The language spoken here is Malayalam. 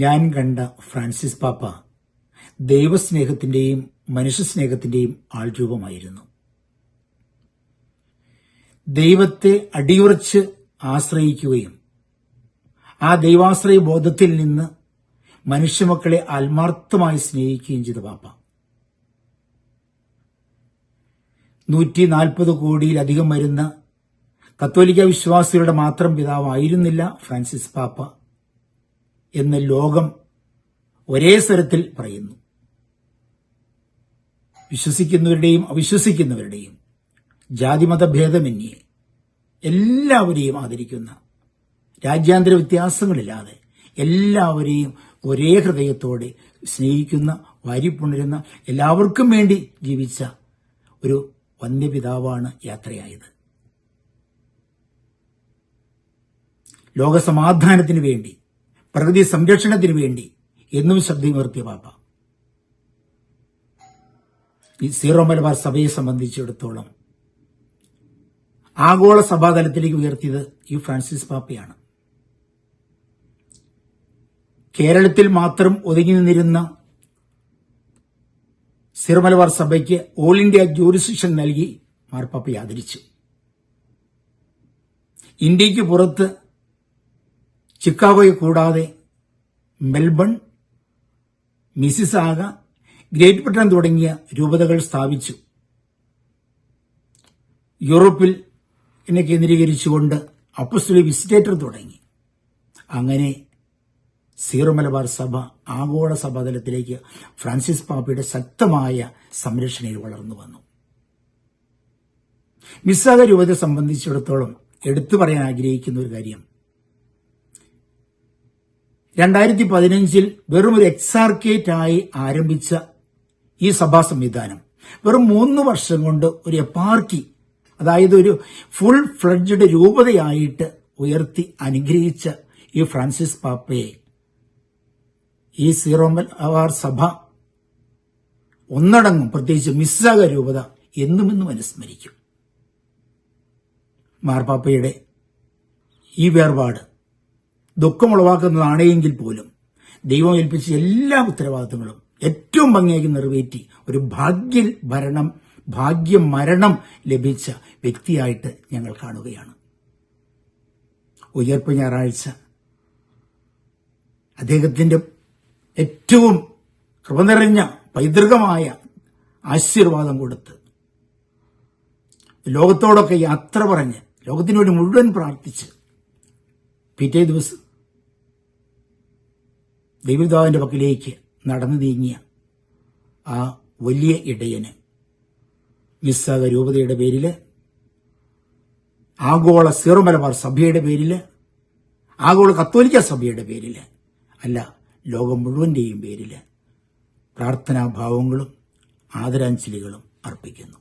ഞാൻ കണ്ട ഫ്രാൻസിസ് പാപ്പ ദൈവസ്നേഹത്തിന്റെയും മനുഷ്യസ്നേഹത്തിന്റെയും ആൾരൂപമായിരുന്നു. ദൈവത്തെ അടിയുറച്ച് ആശ്രയിക്കുകയും ആ ദൈവാശ്രയ ബോധത്തിൽ നിന്ന് മനുഷ്യമക്കളെ ആത്മാർത്ഥമായി സ്നേഹിക്കുകയും ചെയ്ത പാപ്പ 140 കോടിയിലധികം വരുന്ന കത്തോലിക്ക വിശ്വാസികളുടെ മാത്രം പിതാവായിരുന്നില്ല ഫ്രാൻസിസ് പാപ്പ എന്ന് ലോകം ഒരേ സ്വരത്തിൽ പറയുന്നു. വിശ്വസിക്കുന്നവരുടെയും അവിശ്വസിക്കുന്നവരുടെയും ജാതിമത ഭേദമന്യേ എല്ലാവരെയും ആദരിക്കുന്ന, രാജ്യാന്തര വ്യത്യാസങ്ങളില്ലാതെ എല്ലാവരെയും ഒരേ ഹൃദയത്തോടെ സ്നേഹിക്കുന്ന, വാരിപ്പുണരുന്ന, എല്ലാവർക്കും വേണ്ടി ജീവിച്ച ഒരു വന്യപിതാവാണ് യാത്രയായത്. ലോകസമാധാനത്തിനു വേണ്ടി, പ്രകൃതി സംരക്ഷണത്തിനു വേണ്ടി എന്നും ശബ്ദമുയർത്തിയ പാപ്പ ഈ സീറോ മലബാർ സഭയെ സംബന്ധിച്ചിടത്തോളം ആഗോള സഭാതലത്തിലേക്ക് ഉയർത്തിയത് ഈ ഫ്രാൻസിസ് പാപ്പയാണ്. കേരളത്തിൽ മാത്രം ഒതുങ്ങി നിന്നിരുന്ന സീറോ മലബാർ സഭയ്ക്ക് ഓൾ ഇന്ത്യ ജൂറിസ്ഡിക്ഷൻ നൽകി മാർപ്പാപ്പയെ ആദരിച്ചു. ഇന്ത്യക്ക് പുറത്ത് ചിക്കാഗോയെ കൂടാതെ മെൽബൺ, മിസിസാഗ, ഗ്രേറ്റ് ബ്രിട്ടൻ തുടങ്ങിയ രൂപതകൾ സ്ഥാപിച്ചു. യൂറോപ്പിൽ കേന്ദ്രീകരിച്ചുകൊണ്ട് അപ്പോസ്തലിക് വിസിറ്റേറ്റർ തുടങ്ങി. അങ്ങനെ സീറോ മലബാർ സഭ ആഗോള സഭാതലത്തിലേക്ക് ഫ്രാൻസിസ് പാപ്പയുടെ ശക്തമായ സംരക്ഷണയിൽ വളർന്നു വന്നു. മിസ്സാഗ രൂപതയെ സംബന്ധിച്ചിടത്തോളം എടുത്തു പറയാൻ ആഗ്രഹിക്കുന്ന ഒരു കാര്യം, 2015 വെറും ഒരു എക്സാർക്കേറ്റായി ആരംഭിച്ച ഈ സഭാ സംവിധാനം വെറും 3 വർഷം കൊണ്ട് ഒരു എപ്പാർക്കി, അതായത് ഒരു ഫുൾ ഫ്ലഡ്ജഡ് രൂപതയായിട്ട് ഉയർത്തി അനുഗ്രഹിച്ച ഈ ഫ്രാൻസിസ് പാപ്പയെ ഈ സീറോ മലബാർ സഭ ഒന്നടങ്കം, പ്രത്യേകിച്ച് മിസ്സാഗ രൂപത എന്നുമെന്നും അനുസ്മരിക്കും. മാർപ്പാപ്പയുടെ ഈ വേർപാട് ദുഃഖമുളവാക്കുന്നതാണെങ്കിൽ പോലും ദൈവം ഏൽപ്പിച്ച എല്ലാ ഉത്തരവാദിത്തങ്ങളും ഏറ്റവും ഭംഗിയാക്കി നിറവേറ്റി ഒരു ഭാഗ്യമരണം ലഭിച്ച വ്യക്തിയായിട്ട് ഞങ്ങൾ കാണുകയാണ്. ഉയർപ്പ് ഞായറാഴ്ച അദ്ദേഹത്തിന്റെ ഏറ്റവും കൃപ നിറഞ്ഞ പൈതൃകമായ ആശീർവാദം കൊടുത്ത് ലോകത്തോടൊക്കെ യാത്ര പറഞ്ഞ് ലോകത്തിനു വേണ്ടി മുഴുവൻ പ്രാർത്ഥിച്ച് പിറ്റേ ദിവസം ദൈവപിതാവിന്റെ പക്കലേക്ക് നടന്നു നീങ്ങിയ ആ വലിയ ഇടയന് മിസ്സാഗ രൂപതയുടെ പേരില്, ആഗോള സീറോ മലബാർ സഭയുടെ പേരില്, ആഗോള കത്തോലിക്ക സഭയുടെ പേരില് അല്ല, ലോകം മുഴുവന്റെയും പേരില് പ്രാർത്ഥനാഭാവങ്ങളും ആദരാഞ്ജലികളും അർപ്പിക്കുന്നു.